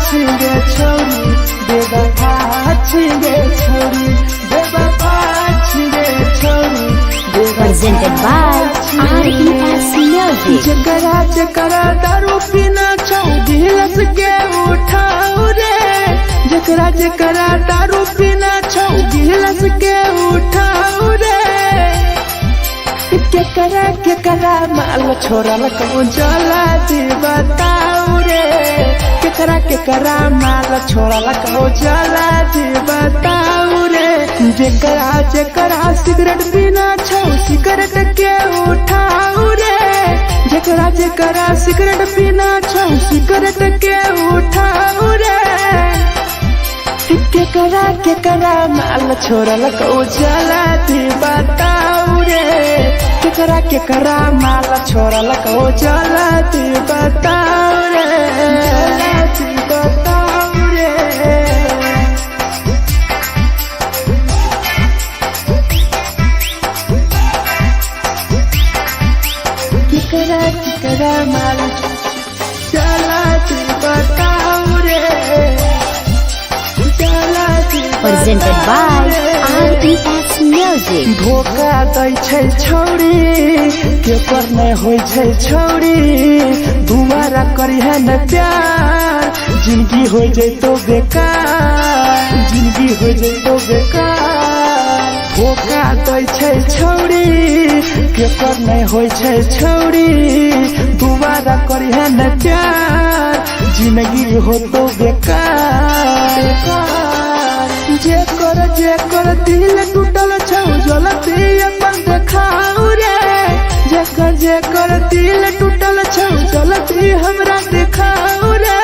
छिगे छोरी बेवफा छिगे छोरी बेवफा छिगे छोरी Presented by RES Music. जकरा जकरा दारू पीना छौ गिलास के उठाओ रे जकरा जकरा दारू पीना छौ गिलास के उठाओ रे केकरा माल छोड़ल कहूँ जला दी बताओ रे केकरा माल छोड़ल कहूँ जला दी बताओ रे जकरा सिगरेट पीना छौ सिगरेट के उठाओ रे जकरा सिगरेट पीना छौ सिगरेट के उठाओ रे केकरा माल छोड़ल कहूँ जला दी बताओ रे केकरा माल छोड़ल कहूँ जला दी बताओ रे जला दी बताओ रे केकरा माल जला दी बताओ रे जला दी Presented by RES Music. धोखा दै छै छौरी केकर नहीं होय छै छौरी दुबारा करिहे न प्यार जिंदगी हो जैतो बेकार जिंदगी हो जैतो बेकार धोखा दै छै छौरी केकर नहीं होय छै छौरी दुबारा करिहे न प्यार जिंदगी हो तो बेकार जेकर दिल टूटल छौ जलती अपन देखाओ रे जेकर दिल टूटल छौ जलती हमरा देखाओ रे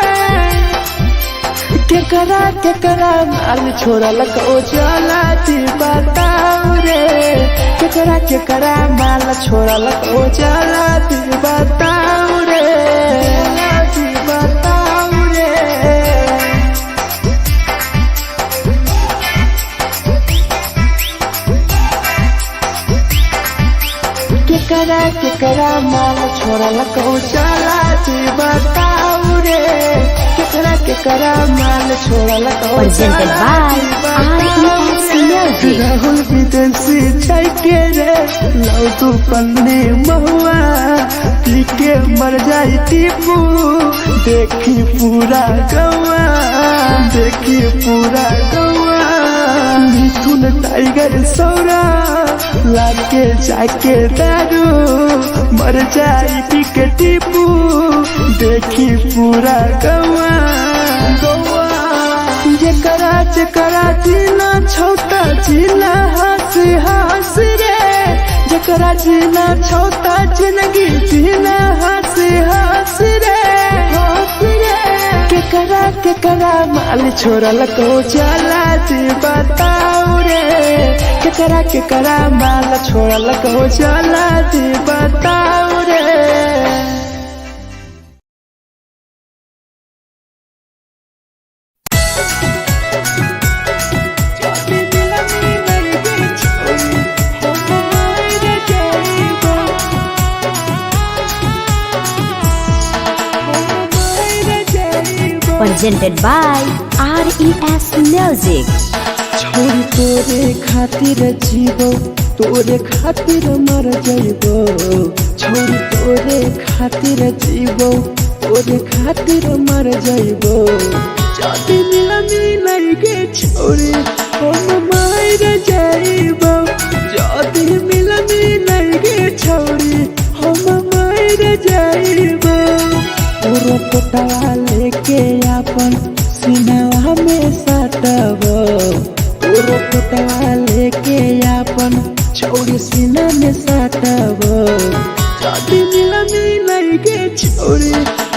केकरा माल छोड़ल कहूँ जला दी बताओ रे केकरा माल छोड़ल कहूँ जला दी बताओ रे जला दी बताओ रे केकरा माल छोड़ल कहूँ जला दी बताओ रे केकरा माल छोड़ल कहूँ Presented by RES Music. Rahul विदेशी छै के रे लौ तू पन्नी महुआ पी के मर जाई टीपू देखी पूरा गौआ देखी पूरा गौआ मिथुन टाइगर सौरा लाके जाके दारू मर जाई पी के टीपू देखी पूरा गौआ जकरा जीना छोटा जीना हंसी हंसी रे जकरा जीना छोटा जिंदगी जीना हंसी हंसी रे हंसी रे केकरा माल छोड़ल कहूँ जला दी बताओ रे केकरा माल छोड़ल कहूँ जला दी बताओ रे Presented by RES Music. छोरी तोरे खातिर जीवो तोरे खातिर मर जइबो छोरी तोरे खातिर जीवो तोरे खातिर मर जइबो जाति मिलन गे छोरी हम मर जइबो जाति मिलन गे छोरी हम मर जइबो पूरा पोटवा लेके अपन सीनावा में सटबो पूरा पोटवा लेके अपन छोरी सीना में सटबो जाति मिलन गे छोरी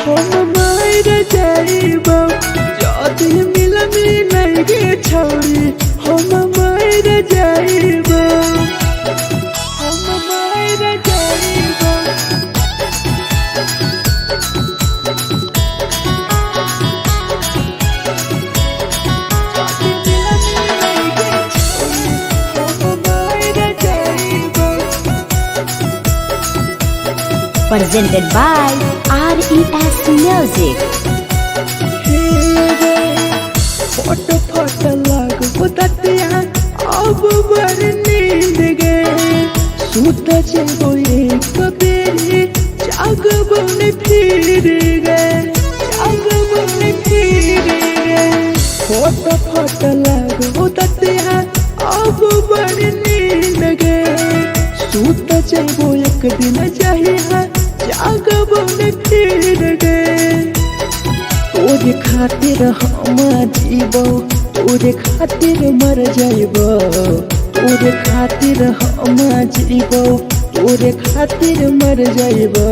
हम मर जइबो जाति मिलन गे छोरी हम मर जइबो हम मर जइबो Presented by RES Music. हे फट फट लागो ततिया अब बड़ी नींद गे सूत जाबो एक दिन चाहिए जागबो न फिर गे तोरे खातिर हम जीबो तोरे खातिर मर जाइबो तोरे खातिर हम जीबो तोरे खातिर मर जाइबो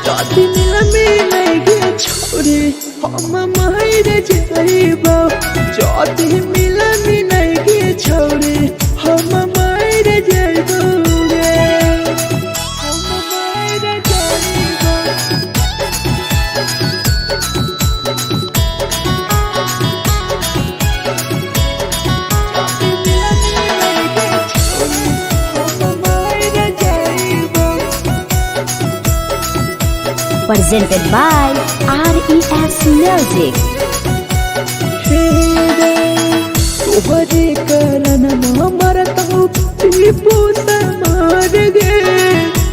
जाति मिल गे छोरी हम मार जाइबो जाति मिल गे छोरी हम मार जाइबो गे हम मार जाइबो Presented by RES Music. तोहरे कारण मरता टीपू समार गे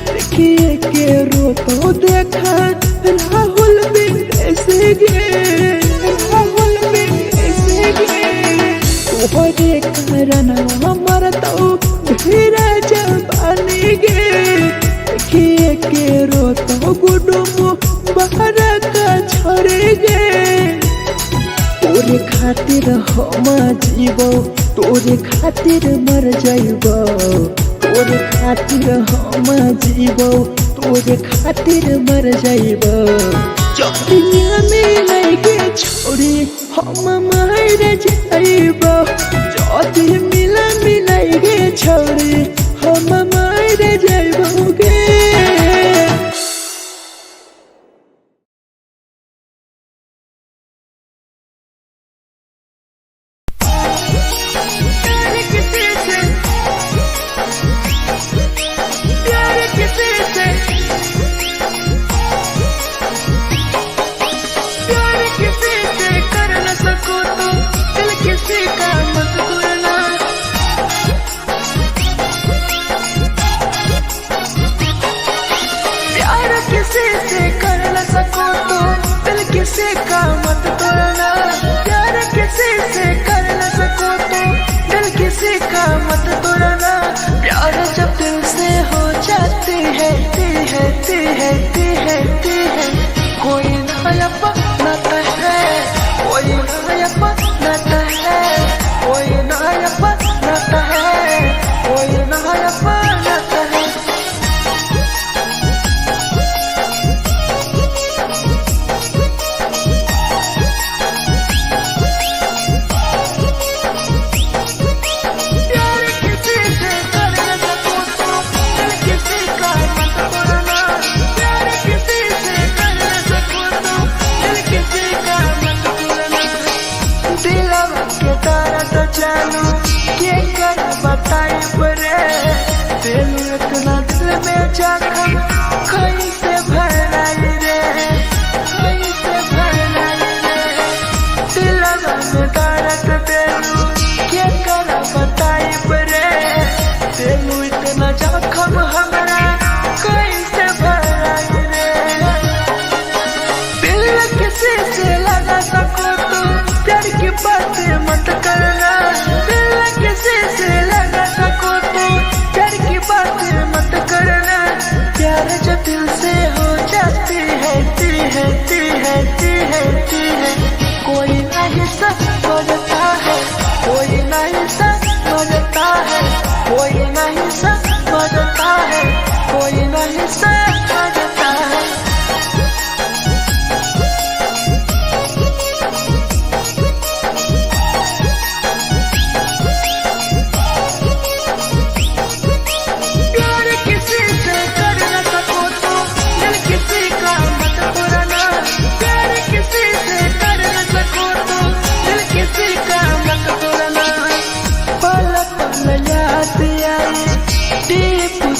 देखिए के रोतो देखा राहुल विदेश गे राहुल विदेश गे तोहरे कारण मरता ढेरा जवानी गे देखिए के रोतो गुडुमो बाहर का छोड़े गे तोरे खातिर हम जीबो तोरे खातिर मर जाइबो तोरे खातिर हम जीबो तोरे खातिर मर जाइबो चौकिया में लगे छोड़ी हम मार जाइबो जाति मिला गे छोड़ी हम मार जाइबो गे किसी का मत तोड़ना प्यार किसी से कर न सको तो दिल किसी का मत तोड़ना प्यार जब दिल से हो जाती है कोई नायपा नाता है कोई नायपा नाता है कोई नायपा नाता है कोई नायपा नाता है इतना दिल में जख्म कहीं से भराई रे कहीं से भराई रे दिलवा में दर्द देलू क्या कर बताई रे देलू इतना जख्म हमारा कहीं से भराई रे दिल किसी से लगा सको तो प्यार की बातें मत करना दिल किसी से लगा सको तो प्यार की बातें मत करना प्यार जब दिल से हो जाती है कोई नहीं समझता है कोई नहीं समझता है कोई नहीं समझता है कोई नहीं समझता है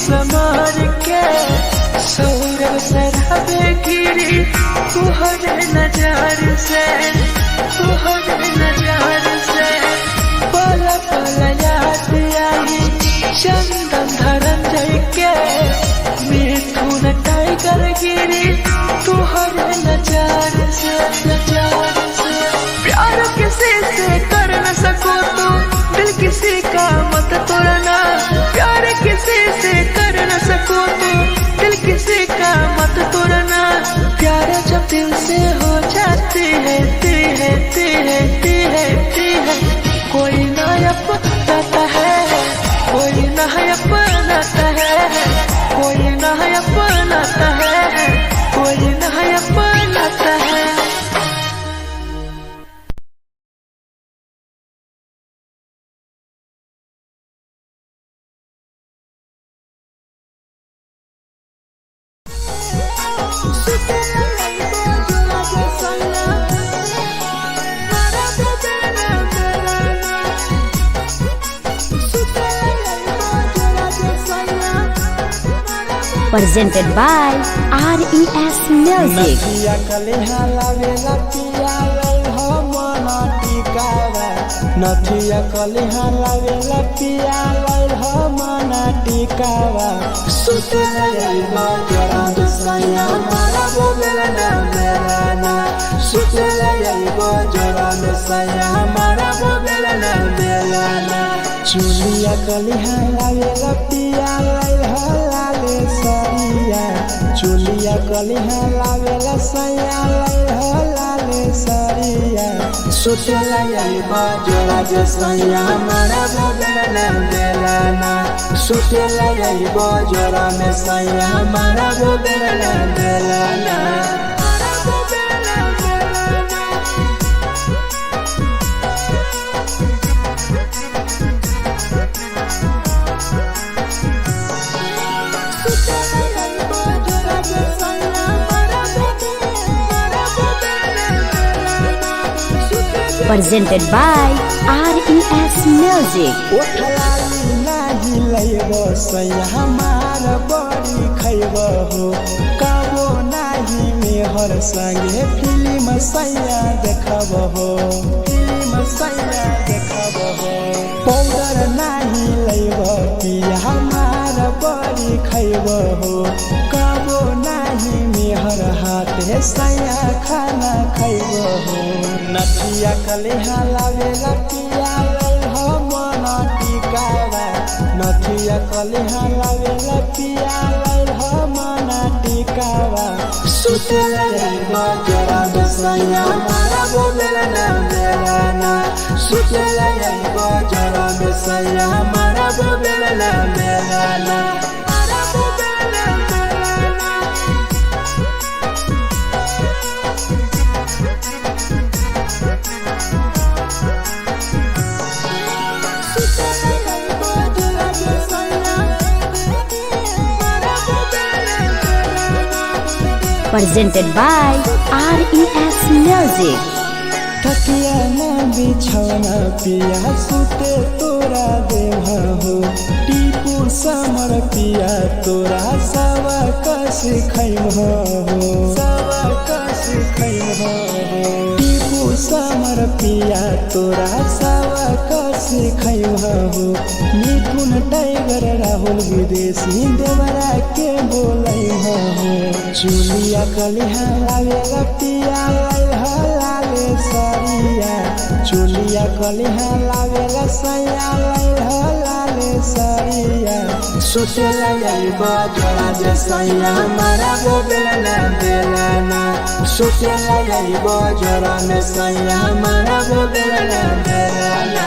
समार के सौरव सरहबे गिरी तुहरे नजार से पल पल याद आई चंदन धरंजय के मिथुन टाइगर गिरी तुहरे नजार से प्यार किसी से कर न सको तो दिल किसी का मत तोड़ना। प्यार किसी से कर न सको तो दिल किसी का मत तोड़ना। प्यार जब दिल से हो जाती है कोई ना अपनाता है, कोई ना अपनाता है, कोई ना अपनाता है, कोई ना अपनाता है। Presented by RES Music. नथिया कलिहा लावेला पिया लई हो मना टिकावा। नथिया कलिहा लावेला पिया लई हो मना टिकावा। सुतेला जाइबो जरा सैया मारा बोलेला ना मेरा ना। सुतेला जाइबो जरा सैया मारा बोलेला ना मेरा ना। चुलिया कलिहा लावेला पिया लई हो लाले सरिया। चुलिया कलिहा लावेला सैया लई हो लाले सरिया। सुतेला जाइबो जरा सैया मारा बोलेला ना मेरा ना। सुतेला जाइबो जरा सैया मारा बोलेला ना मेरा ना। Presented by RES Music. ओठलाली नाही लइबो सैया हमार बड़ी खइबो हो। कबो नाही मेहर संगे फिल्म सैया देखबो हो। फिल्म सैया देखबो हो। पाउडर नाही लइबो पिया हमार बड़ी खइबो हो। कबो नाही मेहर हाथे सैया खाना खइबो हो। नथिया कलिहा लावेला पिया लई हो मना टिकावा। नथिया कलिहा लावेला पिया लई हो मना टिकावा। सुतेला जाइबो जरा सैया मारा बोलेला ना मेरा ना। सुतेला जाइबो जरा सैया मारा बोलेला ना मेरा ना। Presented by RES Music. तकिया ना बिछौना पिया सुते तोरा देवा हो। टीपू समर पिया तोरा सवा कस खैम हो। सवा कस खैम हो। टीपू समर पिया तोरा सवा कस खैम हो। मिथुन टाइगर राहुल विदेशी देवरा के बोलै हो। चुलिया कलिहा लावेला पिया लई हो लाले सरिया। चुलिया कलिहा लावेला सैया लई हो लाले सरिया। सुतेला जाइबो जरा सैया मारा बोलेला ना मेरा ना। सुतेला जाइबो जरा सैया मारा बोलेला ना मेरा ना।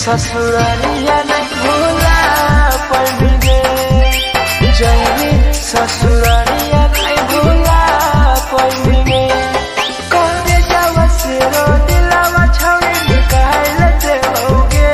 ससुरालिया नहीं भूला पड़ेंगे। जैनी ससुरालिया नहीं भूला पड़ेंगे। कौन जावा से रो दिलावा छावे निकाल देओगे।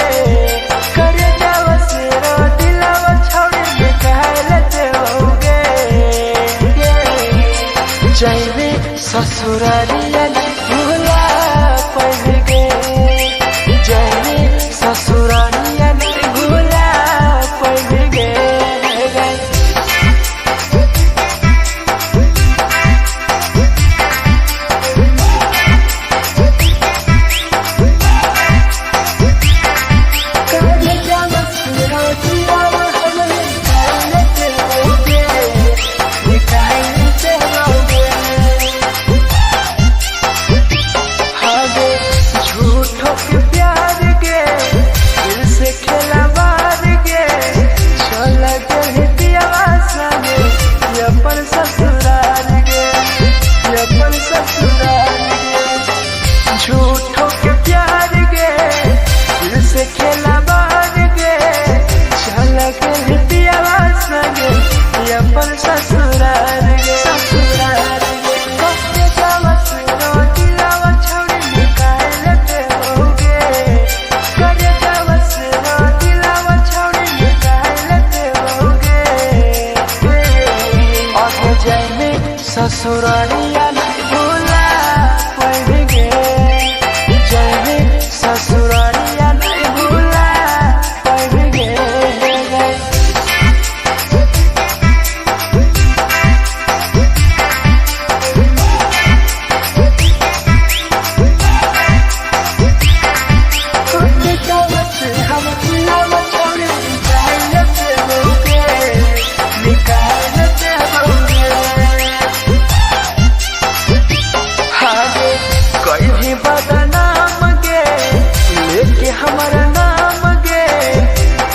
हमारा नाम गे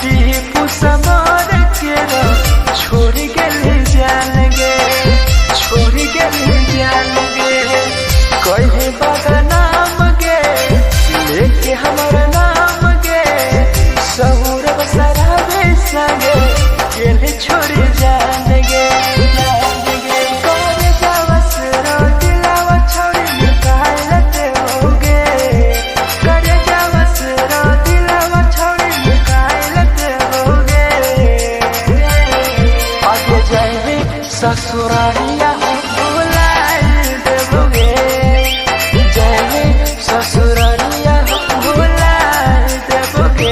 टीपू समर के छोड़ गेली जान गे छोड़ गेली जान गे कहे बदनाम गे लेके हमारा नाम गे सहूर बसरावे संगे गेली छोड़ी जान गे करे जावस रो दिलावा छोड़ी निकालते होगे करे जावस रो दिलावा छोड़ी निकालते होगे आगे जाए ससुरालिया भुलाए देबोगे जाए ससुरालिया भुलाए देबोगे।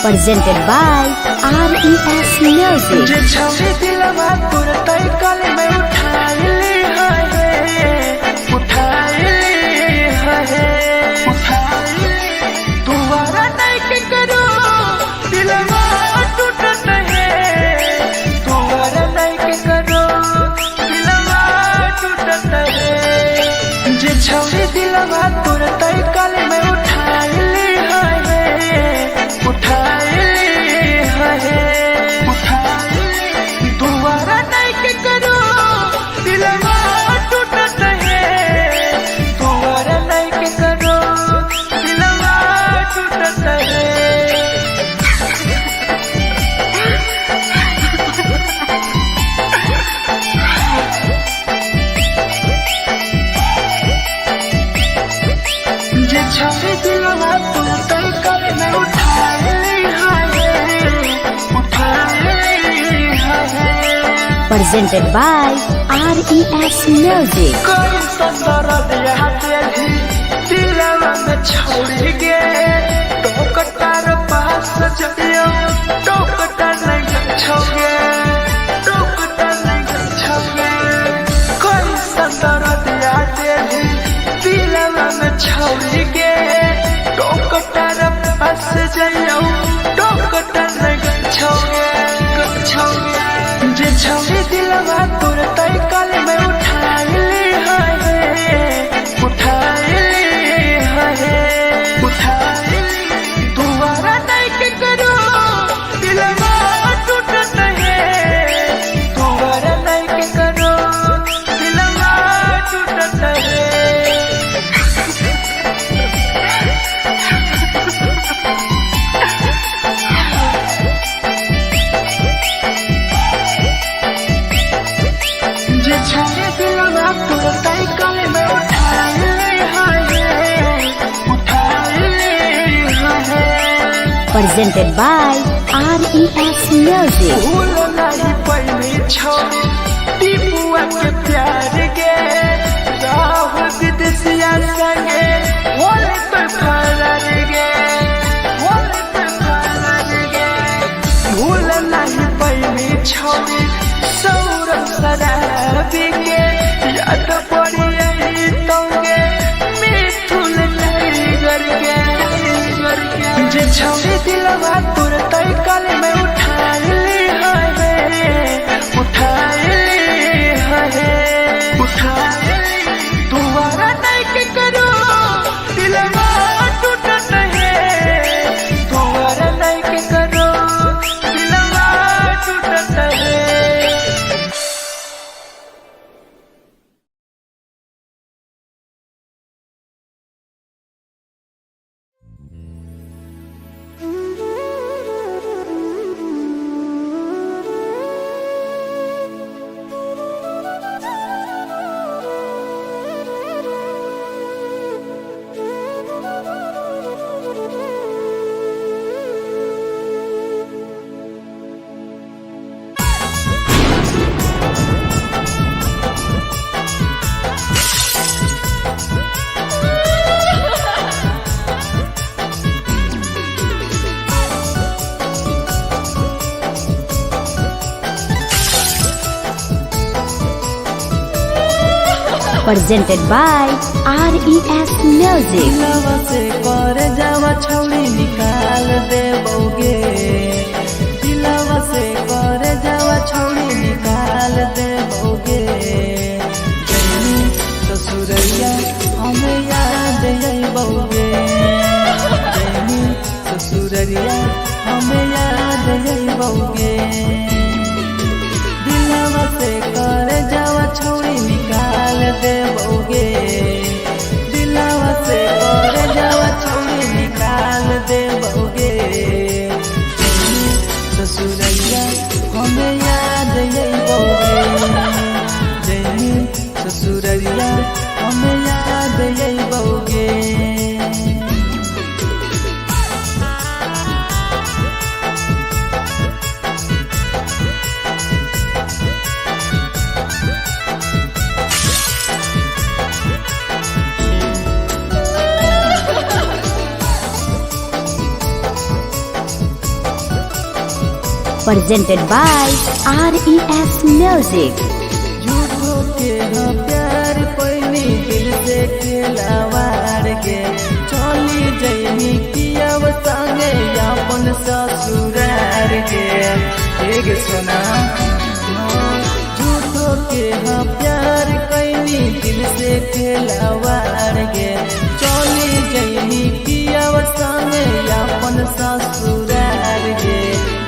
Presented by RES Music. जे छवि दिलवा तुरते कल में उठाए तुम्हारा नहीं के करो दिलवा Presented by RES Music. कोई संदर दिया तेरी दिलवा में छोड़ के टोकटार पास जइयो टोकटार नहीं छोगे टोकटार नहीं छोगे कोई संदर दिया तेरी दिलवा में छोड़ के टोकटार पास जइयो टोकटार नहीं छोगे छोगे जे छोड़ी दिलवा तोर तई कल में उठाई ली दोबारा नहीं के करो दिलवा टूटत है दोबारा नहीं के करो दिलवा टूटत है छाने दिलवा तोर तई कल में उठाई Presented by RES Music. भूल नहीं पहली छोड़ी टीपुआ के प्यार के राह विदेशिया संगे होले तो फरार गे होले तो फरार गे भूल नहीं पहली छोड़ी सौरभ शराबी के याद पड़ी आई तोगे मिथुन टाइगर के जे छोड़ी दिलवा तोर तई कल में उठाई ली दोबारा नहीं के करो दिलवा टूटत है दोबारा नहीं के करो दिलवा टूटत है Presented by RES Music. दिलवा से कर जावा छौड़ी निकाल देबोगे दिलवा से कर जावा छौड़ी निकाल देबोगे जैनी ससुरैया हमें याद अइबोगे जैनी ससुरैया हमें याद अइबोगे दिलवा से कर जावा छौड़ी निकाल देबोगे दिलवा से कर जावा छौड़ी निकाल देबोगे ससुरैया हमें याद अइबोगे जैनी ससुरैया हमें याद अइबोगे Presented by RES Music. झूठो के हाँ प्यार पैनी दिल से खिलावार के चली जैनी कियाव संगे अपन ससुरार के एक सुना झूठो के हाँ प्यार कैनी दिल से खिलावार के चली जैनी कियाव संगे अपन ससुरार के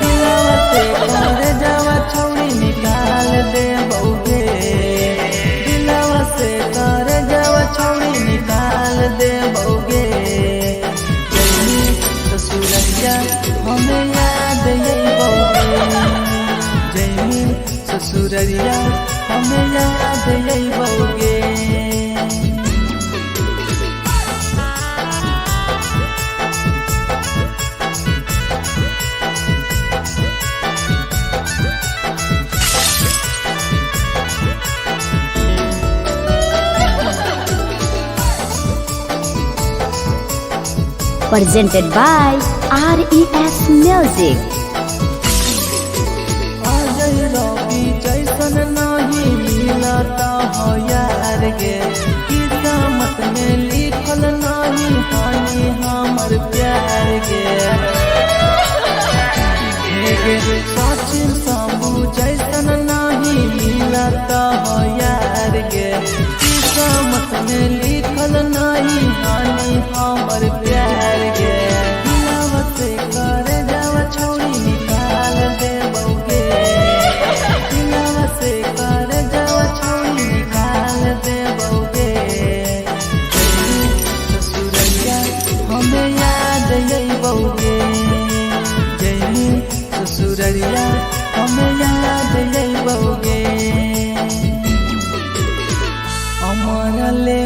दिलवा से कर जावा छौड़ी निकाल देबोगे दिलवा से कर जावा छौड़ी निकाल देबोगे जैनी ससुरैया हमें याद अइबोगे जैनी ससुरैया हमें याद अइबोगे presented by RES Music. Ajay रवि जैसन नहीं मिलता हो यार गे, किस्मत में लिखल नहीं हानि हमर प्यार गे। सचिन साबू जैसन नहीं मिलता हो यार गे, किस्मत में लिखल नहीं हानि हमर प्यार गे। दिलवा से कर जावा छोड़ी निकाल दे बउगे, दिलवा से कर जावा छोड़ी निकाल दे बउगे। ससुरैया हमें याद आई बउगे, जैनी ससुरैया हमें याद आई बउगे। हमारा ले